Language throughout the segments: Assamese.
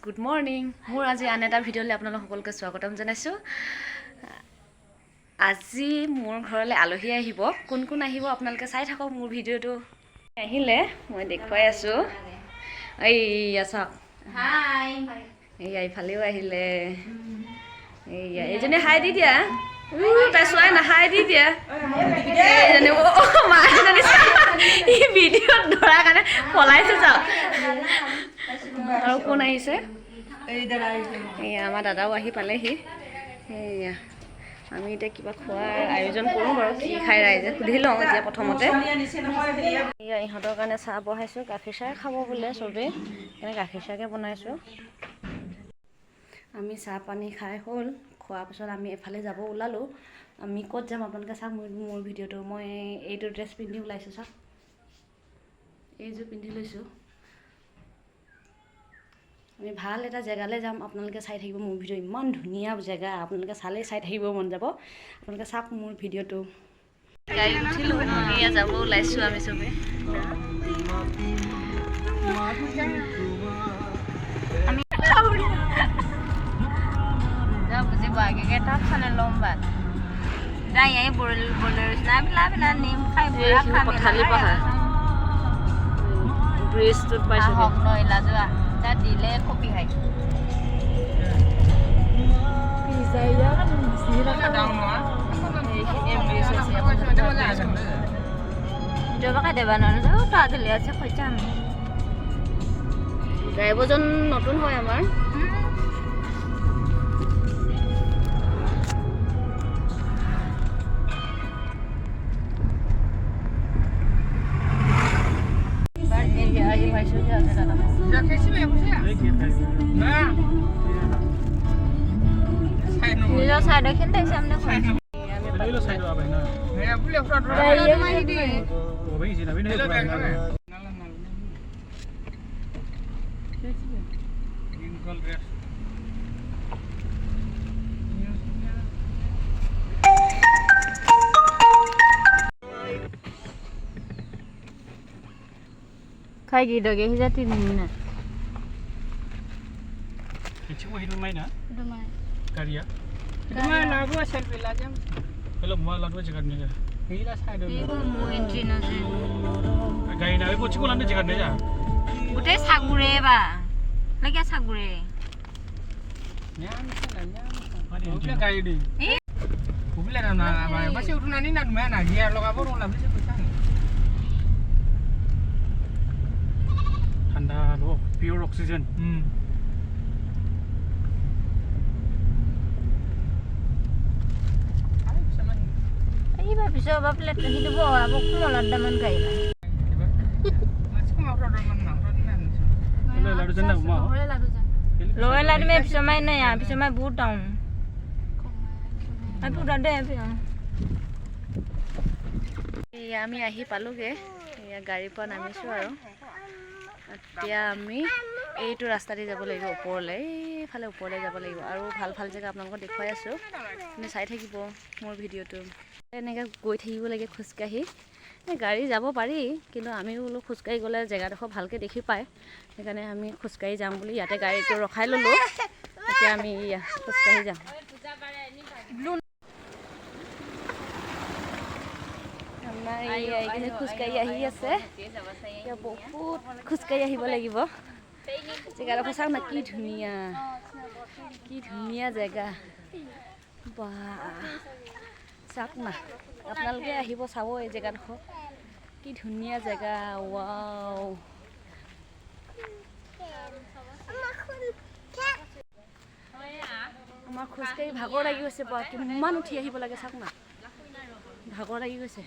Good morning. মোৰ আজি আন এটা ভিডিঅ'লৈ আপোনালোক সকলোকে স্বাগতম জনাইছোঁ। আজি মোৰ ঘৰলৈ আলহী আহিব। কোন কোন আহিব আপোনালোকে চাই থাকক মোৰ ভিডিঅ'টো। আহিলে মই দেখুৱাই আছোঁ। এইয়া চাওক, হাই। এইয়া ইফালেও আহিলে। এইয়া এইজনী হাই দি দিয়া। তাই চোৱাই নাহাই দি দিয়া। এইজনী মাইজনী ভিডিঅ'ত ধৰাৰ কাৰণে পলাইছে চাওক। আৰু কোন আহিছে? এয়া আমাৰ দাদাও আহি পালেহি। সেয়া আমি এতিয়া কিবা খোৱাৰ আয়োজন কৰোঁ বাৰু। কি খাই ৰাইজে সুধি লওঁ এতিয়া প্ৰথমতে। এয়া ইহঁতৰ কাৰণে চাহ বহাইছোঁ। গাখীৰ চাহ খাব বোলে চবেই, সেইকাৰণে গাখীৰ চাহকে বনাইছোঁ। আমি চাহ পানী খাই হ'ল। খোৱাৰ পিছত আমি এফালে যাব ওলালোঁ। আমি ক'ত যাম আপোনালোকে চাওক মোৰ ভিডিঅ'টো। মই এইটো ড্ৰেছ পিন্ধি ওলাইছোঁ চাওক। এইযোৰ পিন্ধি লৈছোঁ। আমি ভাল এটা জেগালৈ যাম। আপোনালোকে চাই থাকিব মোৰ ভিডিঅ'। ইমান ধুনীয়া জেগা, আপোনালোকে চালেই চাই থাকিব মন যাব। আপোনালোকে চাওক মোৰ ভিডিঅ'টো। গাড়ীত উঠিলোঁ, এয়া যাব ওলাইছোঁ আমি চবেই। বুজিব আগে তাত চালে ল'ম বাট যাই এই পথালি পাহাৰ ব্ৰিজটোত পাইছোঁ নৈলা যোৱা তাত দিলে কপি খাইছোঁ। ড্ৰাইভাৰজন নতুন হয় আমাৰ। আহি পাইছোঁ যে আজি দাদা নিজৰ চাইডৰখিনি দেখিছে खाई की डगे ही जाती नहीं ना किछु को हिडो माइना हिडो माइ कारिया मा लागो सेल्फी लाजम हेलो म लाडो जगत ने जा हेला साइड ये को मु एंट्री न से गाई ना को छिको लाने जगत ने जा उते सागुरे बा लगे सागुरे न्याम से न्याम अनि उबले गाई दी उबले ना बसे उठना नि ना मैं ना गियर लगाबो रोला बसे पैसा ठंडा लो प्योर ऑक्सीजन आई बा पिसो बा प्लेट हिदो बो आबो कुमला दामान गाइला माछको माउरो दमान माउरो नि हेलो लाडो जन ना म लोए लाड में पिसो माइ नै आ पिसो माइ बहुत डाउन आ पुरा दे এয়া আমি আহি পালোগে। এয়া গাড়ীৰ পৰা নামিছোঁ আৰু এতিয়া আমি এইটো ৰাস্তা দি যাব লাগিব ওপৰলৈ। এইফালে ওপৰলৈ যাব লাগিব আৰু ভাল ভাল জেগা আপোনালোকক দেখুৱাই আছোঁ। আপুনি চাই থাকিব মোৰ ভিডিঅ'টো। এনেকৈ গৈ থাকিব লাগে খোজকাঢ়ি। গাড়ী যাব পাৰি, কিন্তু আমিও বোলো খোজকাঢ়ি গ'লে জেগাডোখৰ ভালকৈ দেখি পায়, সেইকাৰণে আমি খোজকাঢ়ি যাম বুলি ইয়াতে গাড়ীটো ৰখাই ল'লোঁ। এতিয়া আমি খোজকাঢ়ি যাম। আমাৰ এইখিনি খোজকাঢ়ি আহি আছে। এতিয়া বহুত খোজকাঢ়ি আহিব লাগিব। জেগাডোখৰ চাওক না, কি ধুনীয়া, কি ধুনীয়া জেগা বা চাওক না। আপোনালোকে আহিব চাব এই জেগাডোখৰ, কি ধুনীয়া জেগা। ৱাও, আমাৰ খোজকাঢ়ি ভাগৰ লাগি গৈছে বা কিমান উঠি আহিব লাগে চাওক না, ভাগৰ লাগি গৈছে।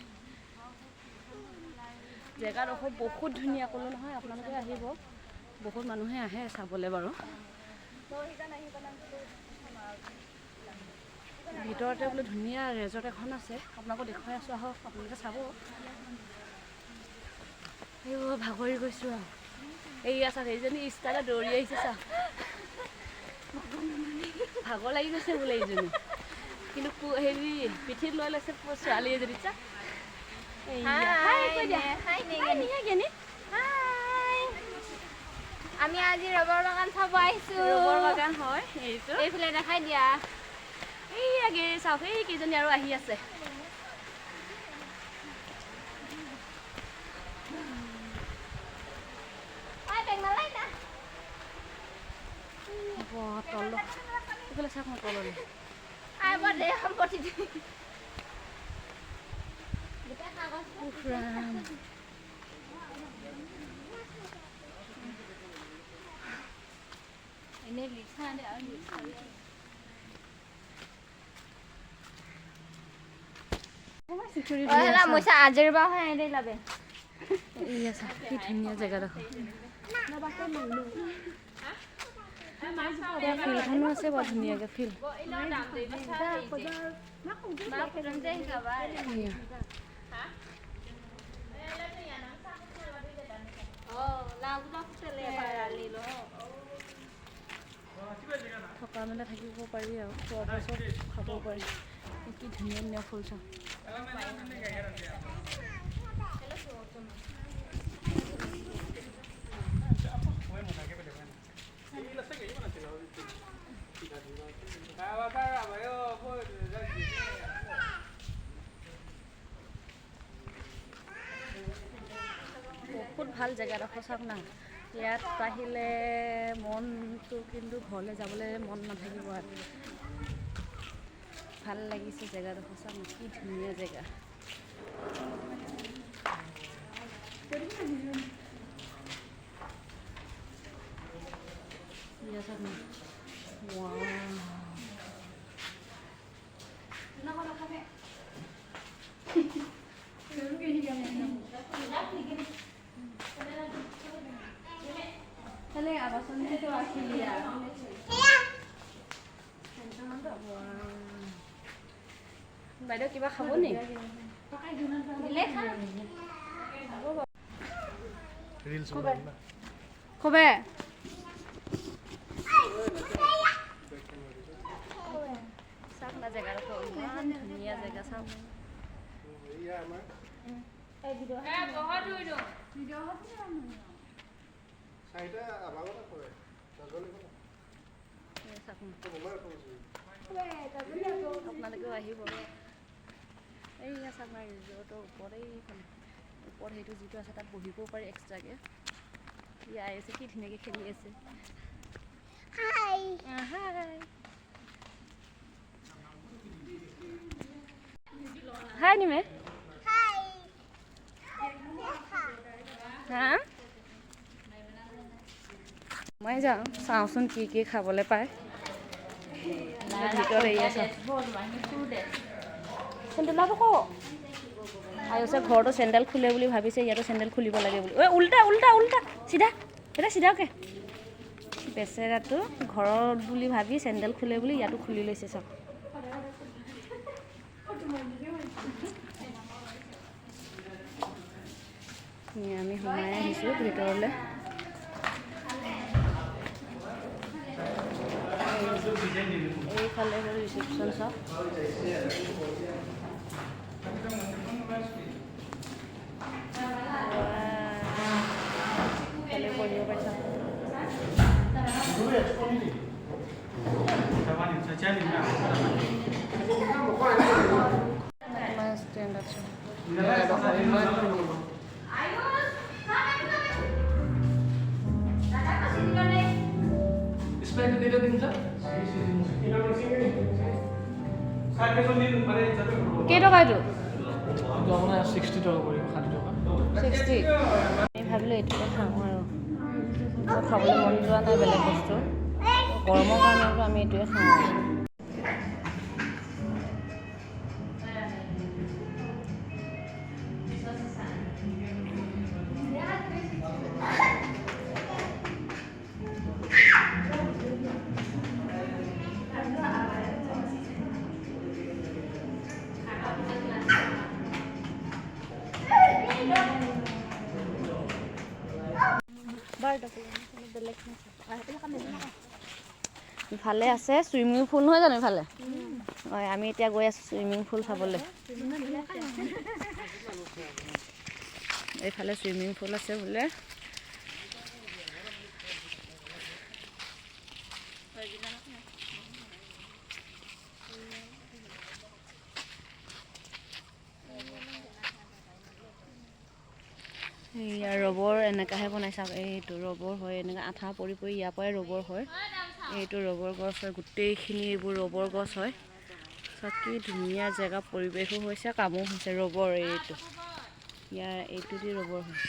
জেগাডোখৰ বহুত ধুনীয়া ক'লোঁ নহয়, আপোনালোকে আহিব। বহুত মানুহে আহে চাবলৈ বাৰু। ভিতৰতে বোলে ধুনীয়া ৰেজৰ্ট এখন আছে, আপোনালোকক দেখুৱাই আছোঁ, আহক আপোনালোকে চাব। এই ভাগৰি গৈছোঁ আৰু। এইয়া চাওক, এইজনী ষ্টাইলত দৌৰি আহিছে চাওক, ভাগৰ লাগি গৈছে বোলে এইজনী, কিন্তু হেৰি পিঠিত লৈ লৈছে ছোৱালী এজনী চাওক। Hai nih gini. Hai. আমি আজি ৰবৰ বাগান চাব আহিছোঁ। ৰবৰ বাগান হয় এইটো। এইফালে দেখাই দিয়া। এই আগে চাওক এই কেইজনী আৰু আহি আছে। তল এইফালে চাওক মই তললৈ ini lihat ada lah musa ajar bawah ini lah be iya sah কি ধুনীয়া জেগা দেখো ফিল্ডখনো আছে বৰ ধুনীয়াকে ফিল্ড থকা মেলা থাকিব পাৰি আৰু খোৱা চব খাব পাৰি কি ধুনীয়া ধুনীয়া ফুল চাওঁ বহুত ভাল জেগাডোখৰ চাওক না ইয়াত আহিলে মনটো কিন্তু ঘৰলৈ যাবলৈ মন নাথাকিব আৰু ভাল লাগিছে জেগাডোখৰ চাওক কি ধুনীয়া জেগা বাইদেউ কিবা খাব নি কবে চাওক না জেগাডোখৰ ইমান ধুনীয়া জেগা চাওক আপোনালোকেও আহিব এইয়া চাওক না ৰিজৰ্টৰ ওপৰত এইখন ওপৰত সেইটো যিটো আছে তাত বহিবও পাৰি এক্সট্ৰাকৈ ইয়া আছে কি ধুনীয়াকৈ খেলি আছে হাই হাই নিমে হা মই যাওঁ চাওঁচোন কি কি খাবলৈ পায় ভিতৰত এৰি আছে চেণ্ডেল আকৌ আহিছে ঘৰতো চেণ্ডেল খোলে বুলি ভাবিছে ইয়াতো চেণ্ডেল খুলিব লাগে বুলি ঐ উল্টা উল্টা উল্টা চিধা এটা চিধাকে বেচেৰাটো ঘৰত বুলি ভাবি চেণ্ডেল খোলে বুলি ইয়াতো খুলি লৈছে চাওক আমি সোমাই আহিছোঁ ভিতৰলৈ এইফালে ৰিচেপশ্যন চাওক বহিব পাৰিছা ষ্টেণ্ড আছে কেইটকা এইটো 60 টকা পৰিব 60 টকা 60 আমি ভাবিলোঁ এইটোকে খাওঁ আৰু খাবলৈ মন যোৱা নাই বেলেগ বস্তু গৰমৰ কাৰণেতো আমি এইটোৱে খাওঁ ইফালে আছে চুইমিং পুল নহয় জানো ইফালে হয় আমি এতিয়া গৈ আছোঁ চুইমিং পুল চাবলৈ এইফালে চুইমিং পুল আছে বোলে ইয়াৰ ৰবৰ এনেকাহে বনাই চাওক, এইটো ৰবৰ হয়, এনেকৈ আঠা পৰি পৰি ইয়াৰ পৰাই ৰবৰ হয়। এইটো ৰবৰ গছ হয়, গোটেইখিনি এইবোৰ ৰবৰ গছ হয়। চাওক কি ধুনীয়া জেগা, পৰিৱেশো হৈছে, কামো হৈছে। ৰবৰ এইটো ইয়াৰ এইটো দি ৰবৰ হয়।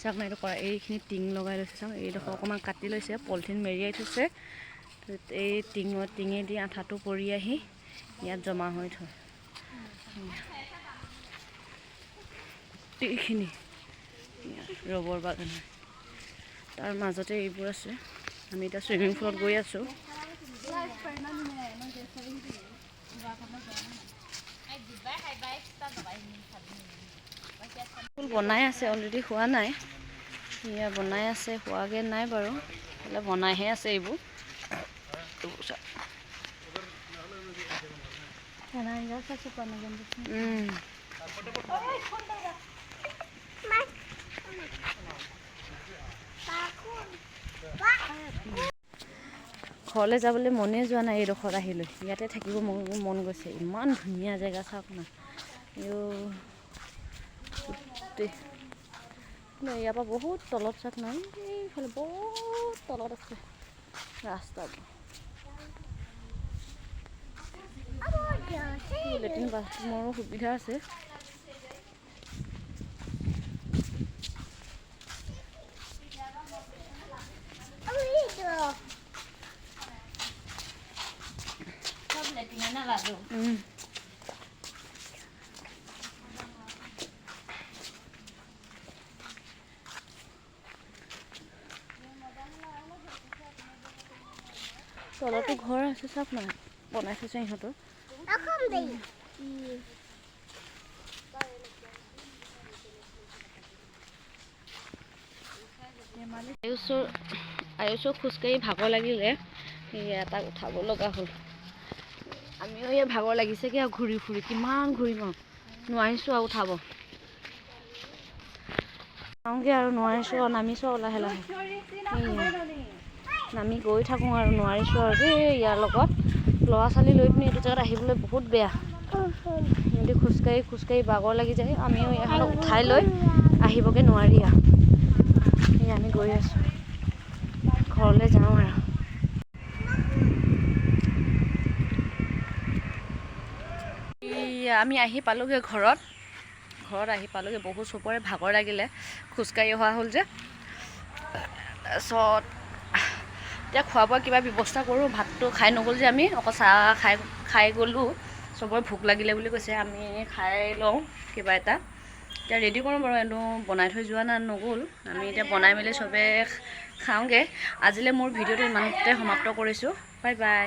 চাওক না এইটো কৰা, এইখিনি টিং লগাই লৈছে চাওক, এইডোখৰ অকণমান কাটি লৈছে, পলিথিন মেৰিয়াই থৈছে। এই টিঙেদি আঠাটো পৰি আহি ইয়াত জমা হৈ থয়। গোটেইখিনি ৰবৰ বাগান, তাৰ মাজতে এইবোৰ আছে। আমি এতিয়া চুইমিং পুলত গৈ আছোঁ। ফুল বনাই আছে, অলৰেডি হোৱা নাই। এয়া বনাই আছে, হোৱাগৈ নাই বাৰু, হ'লে বনাইহে আছে এইবোৰ। ঘৰলৈ যাবলৈ মনেই যোৱা নাই, এইডোখৰত আহিলৈ ইয়াতে থাকিব মন গৈছে। ইমান ধুনীয়া জেগা চাওক না, ইয়াৰ পৰা বহুত তলত চাওক না, এইফালে বহুত তলত আছে ৰাস্তাবোৰ। লেট্ৰিন বাথৰুমৰো সুবিধা আছে। তলতো ঘৰ আছে চাওক না, বনাই থৈছে ইহঁতৰ। আয়ুষক খোজকাঢ়ি ভাগৰ লাগিলে, এটাক উঠাব লগা হ'ল। আমিও এই ভাগৰ লাগিছেগৈ আৰু ঘূৰি ফুৰি, কিমান ঘূৰিম আৰু, নোৱাৰিছোঁ আৰু উঠাব। চাওঁগৈ আৰু নোৱাৰিছোঁ আৰু, নামিছোঁ আৰু লাহে লাহে। নামি গৈ থাকোঁ আৰু, নোৱাৰিছোঁ আৰু দেই ইয়াৰ লগত। ল'ৰা ছোৱালী লৈ পিনি এইটো জেগাত আহিবলৈ বহুত বেয়া। সিহঁতি খোজকাঢ়ি বাগৰ লাগি যায়। আমিও ইহঁতক উঠাই লৈ আহিবগৈ নোৱাৰি আৰু। এই আমি গৈ আছোঁ, ঘৰলৈ যাওঁ আৰু। আমি আহি পালোঁগৈ ঘৰত আহি পালোঁগৈ। বহুত চবৰে ভাগৰ লাগিলে, খোজকাঢ়ি অহা হ'ল যে। তাৰপিছত এতিয়া খোৱা বোৱা কিবা ব্যৱস্থা কৰোঁ। ভাতটো খাই নগ'ল যে আমি, অকল চাহ খাই গ'লোঁ। চবৰে ভোক লাগিলে বুলি কৈছে, আমি খাই লওঁ কিবা এটা। এতিয়া ৰেডি কৰোঁ বাৰু, এনেও বনাই থৈ যোৱা নগ'ল। আমি এতিয়া বনাই মেলি চবে খাওঁগৈ। আজিলৈ মোৰ ভিডিঅ'টো ইমানতে সমাপ্ত কৰিছোঁ। Bye bye.